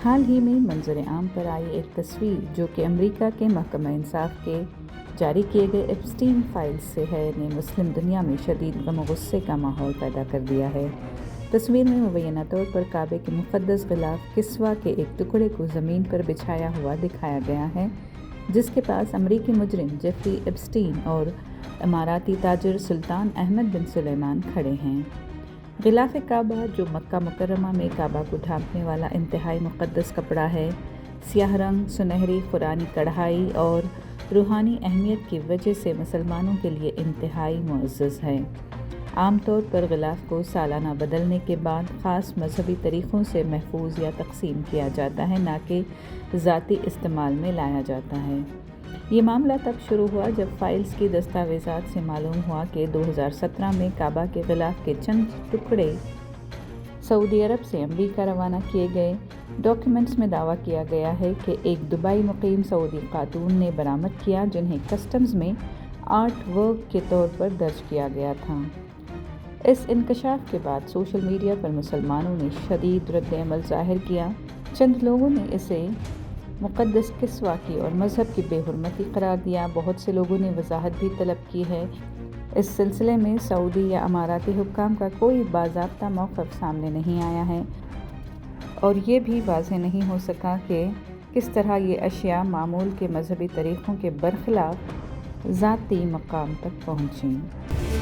حال ہی میں منظر عام پر آئی ایک تصویر جو کہ امریکہ کے محکمہ انصاف کے جاری کیے گئے ایپسٹین فائلز سے ہے نے مسلم دنیا میں شدید غم و غصے کا ماحول پیدا کر دیا ہے۔ تصویر میں مبینہ طور پر کعبے کے مقدس غلاف کسوہ کے ایک ٹکڑے کو زمین پر بچھایا ہوا دکھایا گیا ہے، جس کے پاس امریکی مجرم جیفری ایپسٹین اور اماراتی تاجر سلطان احمد بن سلیمان کھڑے ہیں۔ غلاف کعبہ، جو مکہ مکرمہ میں کعبہ کو ڈھانپنے والا انتہائی مقدس کپڑا ہے، سیاہ رنگ، سنہری قرآنی کڑھائی اور روحانی اہمیت کی وجہ سے مسلمانوں کے لیے انتہائی معزز ہے۔ عام طور پر غلاف کو سالانہ بدلنے کے بعد خاص مذہبی طریقوں سے محفوظ یا تقسیم کیا جاتا ہے، نہ کہ ذاتی استعمال میں لایا جاتا ہے۔ یہ معاملہ تب شروع ہوا جب فائلز کی دستاویزات سے معلوم ہوا کہ 2017 میں کعبہ کے غلاف کے چند ٹکڑے سعودی عرب سے امریکہ روانہ کیے گئے۔ ڈاکیومنٹس میں دعویٰ کیا گیا ہے کہ ایک دبئی مقیم سعودی خاتون نے برآمد کیا، جنہیں کسٹمز میں آرٹ ورک کے طور پر درج کیا گیا تھا۔ اس انکشاف کے بعد سوشل میڈیا پر مسلمانوں نے شدید رد عمل ظاہر کیا۔ چند لوگوں نے اسے مقدس کسوہ کی اور مذہب کی بے حرمتی قرار دیا۔ بہت سے لوگوں نے وضاحت بھی طلب کی ہے۔ اس سلسلے میں سعودی یا اماراتی حکام کا کوئی باضابطہ موقف سامنے نہیں آیا ہے اور یہ بھی واضح نہیں ہو سکا کہ کس طرح یہ اشیاء معمول کے مذہبی طریقوں کے برخلاف ذاتی مقام تک پہنچیں۔